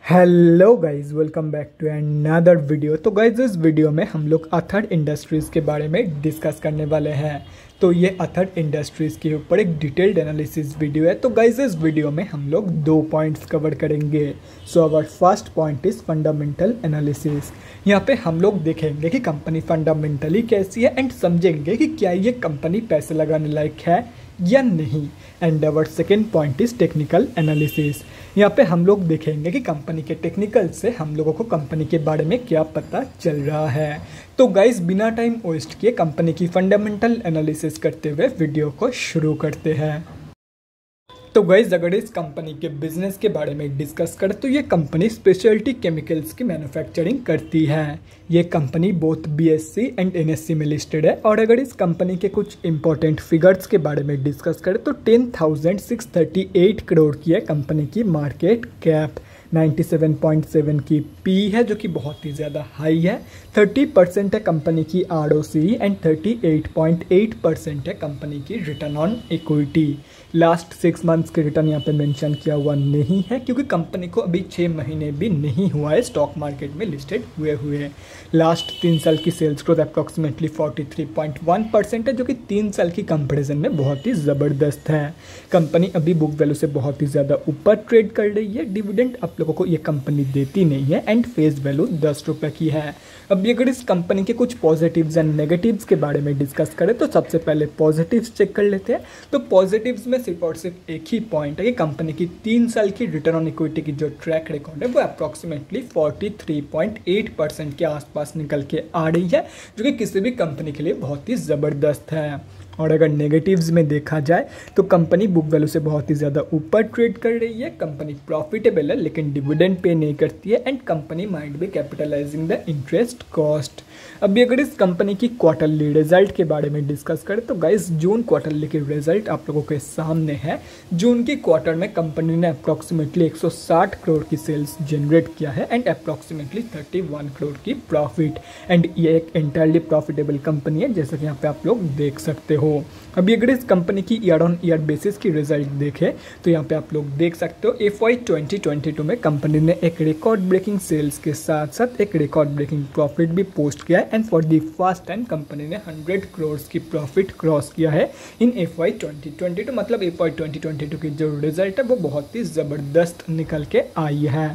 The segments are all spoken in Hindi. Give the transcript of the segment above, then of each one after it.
Hello guys, welcome back to another video. तो गाइज इस वीडियो में हम लोग अथर्ड इंडस्ट्रीज़ के बारे में डिस्कस करने वाले हैं। तो ये अथर्ड इंडस्ट्रीज़ के ऊपर एक डिटेल्ड एनालिसिस वीडियो है। तो गाइज इस वीडियो में हम लोग 2 पॉइंट्स कवर करेंगे। So our first point is fundamental analysis. यहाँ पे हम लोग देखेंगे कि कंपनी फंडामेंटली कैसी है एंड समझेंगे कि क्या ये कंपनी पैसे लगाने लायक है या नहीं। And our second point is technical analysis. यहाँ पे हम लोग देखेंगे कि कंपनी के टेक्निकल से हम लोगों को कंपनी के बारे में क्या पता चल रहा है। तो गाइस बिना टाइम वेस्ट किए कंपनी की फंडामेंटल एनालिसिस करते हुए वीडियो को शुरू करते हैं। तो गाइज अगर इस कंपनी के बिजनेस के बारे में डिस्कस करें तो ये कंपनी स्पेशलिटी केमिकल्स की मैन्युफैक्चरिंग करती है। ये company both BSc and NSC में लिस्टेड है। और अगर इस कंपनी के कुछ इंपॉर्टेंट फिगर्स के बारे में डिस्कस करें तो 10,638 करोड़ की है कंपनी की मार्केट कैप। 97.7 की पी है जो कि बहुत ही ज़्यादा हाई है। 30% है कंपनी की आरओसी एंड 38.8% है कंपनी की return on equity. Last 6 months के रिटर्न यहाँ पे मेंशन किया हुआ नहीं है क्योंकि कंपनी को अभी 6 महीने भी नहीं हुआ है स्टॉक मार्केट में लिस्टेड हुए। लास्ट 3 साल की सेल्स ग्रोथ अप्रॉक्सीमेटली 43.1% है जो कि 3 साल की कंपेरिजन में बहुत ही ज़बरदस्त है। कंपनी अभी बुक वैल्यू से बहुत ही ज़्यादा ऊपर ट्रेड कर रही है। डिविडेंड आप लोगों को ये कंपनी देती नहीं है एंड फेस वैल्यू 10 रुपये की है। अभी अगर इस कंपनी के कुछ पॉजिटिव्स एंड नेगेटिव्स के बारे में डिस्कस करें तो सबसे पहले पॉजिटिव्स चेक कर लेते हैं। तो पॉजिटिव्स में सिर्फ और सिर्फ एक ही पॉइंट है कि कंपनी की 3 साल की रिटर्न ऑन इक्विटी की जो ट्रैक रिकॉर्ड है वो अप्रॉक्सीमेटली 43.8% के आसपास निकल के आ रही है जो कि किसी भी कंपनी के लिए बहुत ही ज़बरदस्त है। और अगर नेगेटिव्स में देखा जाए तो कंपनी बुक वैल्यू से बहुत ही ज़्यादा ऊपर ट्रेड कर रही है। कंपनी प्रॉफिटेबल है लेकिन डिविडेंड पे नहीं करती है and company might be capitalising the interest cost. अभी अगर इस कंपनी की क्वार्टरली रिजल्ट के बारे में डिस्कस करें तो गाइस जून क्वार्टरली के रिजल्ट आप लोगों के सामने है। जून की क्वार्टर में कंपनी ने अप्रॉक्सीमेटली 160 करोड़ की सेल्स जनरेट किया है एंड अप्रॉक्सीमेटली 31 करोड़ की प्रॉफिट। एंड ये एक एंटायरली प्रॉफिटेबल कंपनी है जैसा कि यहाँ पे आप लोग देख सकते हो। अभी अगर इस कंपनी की ईयर ऑन ईयर बेसिस की रिजल्ट देखें तो यहाँ पे आप लोग देख सकते हो FY 2022 में कंपनी ने एक रिकॉर्ड ब्रेकिंग सेल्स के साथ साथ एक रिकॉर्ड ब्रेकिंग प्रॉफिट भी पोस्ट किया है and for the first time company ने 100 करोड़ की प्रॉफिट क्रॉस किया है इन FY 2022। मतलब FY 2022 की जो रिजल्ट है वो बहुत ही ज़बरदस्त निकल के आई है।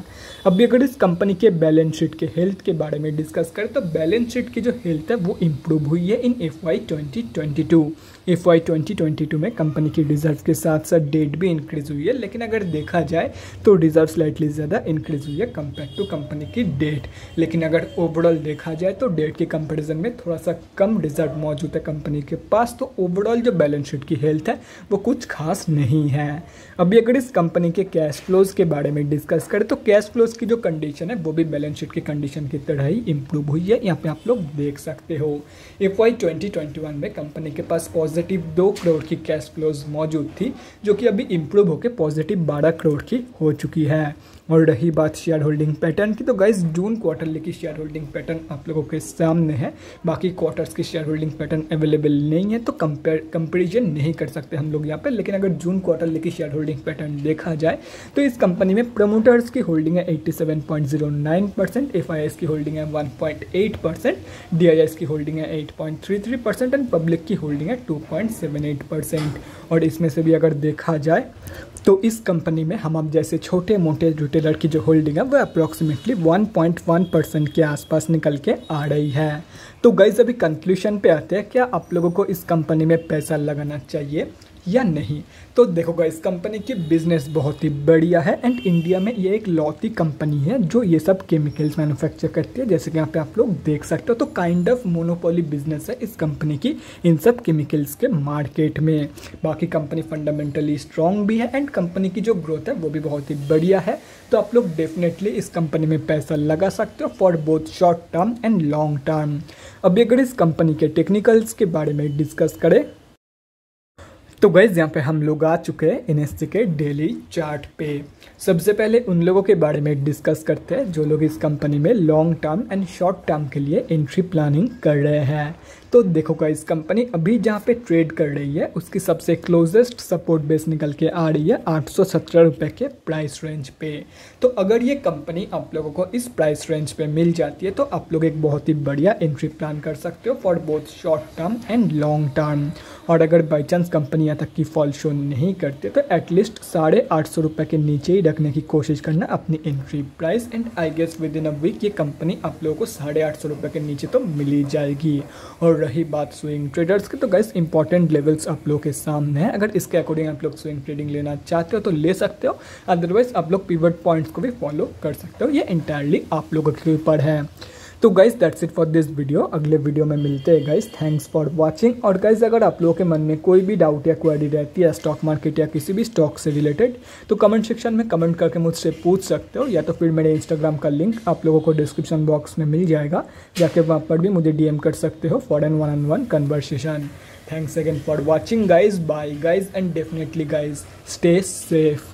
अभी अगर इस कंपनी के बैलेंस शीट के हेल्थ के बारे में डिस्कस करें तो बैलेंस शीट की जो हेल्थ है वो इम्प्रूव हुई है इन FY 2022। FY 2022 में कंपनी की रिजर्व के साथ साथ डेट भी इंक्रीज हुई है लेकिन अगर देखा जाए तो रिजर्व स्लाइटली ज़्यादा इंक्रीज हुई है कंपेयर टू कंपनी की डेट। लेकिन अगर ओवरऑल देखा जाए तो डेट के कंपैरिजन में थोड़ा सा कम रिजर्व मौजूद है कंपनी के पास। तो ओवरऑल जो बैलेंस शीट की हेल्थ है वो कुछ खास नहीं है। अभी अगर इस कंपनी के कैश फ्लोज के बारे में डिस्कस करें तो कैश फ्लोज की जो कंडीशन है वो भी बैलेंस शीट की कंडीशन की तरह ही इंप्रूव हुई है। यहाँ पे आप लोग देख सकते हो FY 2021 में कंपनी के पास पॉजिटिव 2 करोड़ की कैश फ्लोज मौजूद थी जो कि अभी इंप्रूव होकर पॉजिटिव 12 करोड़ की हो चुकी है। और रही बात शेयर होल्डिंग पैटर्न की तो गाइस जून क्वार्टरली की शेयर होल्डिंग पैटर्न आप लोगों के सामने है। बाकी क्वार्टर्स की शेयर होल्डिंग पैटर्न अवेलेबल नहीं है तो कंपेरिजन नहीं कर सकते हम लोग यहाँ पे। लेकिन अगर जून क्वार्टरली की शेयर होल्डिंग पैटर्न देखा जाए तो इस कंपनी में प्रमोटर्स की होल्डिंग है 87.09%, FIS की होल्डिंग है 1.8%, DIS की होल्डिंग है 8.33% एंड पब्लिक की होल्डिंग है 2.78%। और इसमें से भी अगर देखा जाए तो इस कंपनी में हम अब जैसे छोटे मोटे रिटेलर की जो होल्डिंग है वो अप्रॉक्सीमेटली 1.1% के आसपास निकल के आ रही है। तो गाइस अभी कंक्लूजन पे आते हैं, क्या आप लोगों को इस कंपनी में पैसा लगाना चाहिए या नहीं। तो देखो गाइस कंपनी की बिजनेस बहुत ही बढ़िया है एंड इंडिया में ये एक लौती कंपनी है जो ये सब केमिकल्स मैन्युफैक्चर करती है जैसे कि यहाँ पे आप लोग देख सकते हो। तो काइंड ऑफ मोनोपोली बिजनेस है इस कंपनी की इन सब केमिकल्स के मार्केट में। बाकी कंपनी फंडामेंटली स्ट्रॉन्ग भी है एंड कंपनी की जो ग्रोथ है वो भी बहुत ही बढ़िया है। तो आप लोग डेफिनेटली इस कंपनी में पैसा लगा सकते हो for both short term and long term. अभी अगर इस कंपनी के टेक्निकल्स के बारे में डिस्कस करें तो गाइस यहाँ पे हम लोग आ चुके हैं NSE के डेली चार्ट पे। सबसे पहले उन लोगों के बारे में डिस्कस करते हैं जो लोग इस कंपनी में long term and short term के लिए एंट्री प्लानिंग कर रहे हैं। तो देखो गाइस, कंपनी अभी जहाँ पे ट्रेड कर रही है उसकी सबसे क्लोजेस्ट सपोर्ट बेस निकल के आ रही है 817 रुपये के प्राइस रेंज पे। तो अगर ये कंपनी आप लोगों को इस प्राइस रेंज पे मिल जाती है तो आप लोग एक बहुत ही बढ़िया एंट्री प्लान कर सकते हो for both short term and long term. और अगर बाई चांस कंपनी यहाँ तक की फॉल शो नहीं करती तो एटलीस्ट 850 रुपये के नीचे ही रखने की कोशिश करना अपनी entry price. And I guess within a week ये कंपनी आप लोगों को 850 रुपये के नीचे तो मिल ही जाएगी। और रही बात स्विंग ट्रेडर्स की, तो गाइस इंपॉर्टेंट लेवल्स आप लोगों के सामने है। अगर इसके अकॉर्डिंग आप लोग स्विंग ट्रेडिंग लेना चाहते हो तो ले सकते हो, अदरवाइज आप लोग पिवट पॉइंट्स को भी फॉलो कर सकते हो। ये इंटायरली आप लोगों के ऊपर है। तो guys that's it for this video. अगले वीडियो में मिलते हैं गाइस। Thanks for watching. और गाइस अगर आप लोगों के मन में कोई भी डाउट या क्वेरी रहती है स्टॉक मार्केट या किसी भी स्टॉक से रिलेटेड तो कमेंट सेक्शन में कमेंट करके मुझसे पूछ सकते हो, या तो फिर मेरे इंस्टाग्राम का लिंक आप लोगों को डिस्क्रिप्शन बॉक्स में मिल जाएगा, जाके वहाँ पर भी मुझे DM कर सकते हो for an 1-on-1 conversation. Thanks again for watching guys. Bye guys and definitely guys stay safe.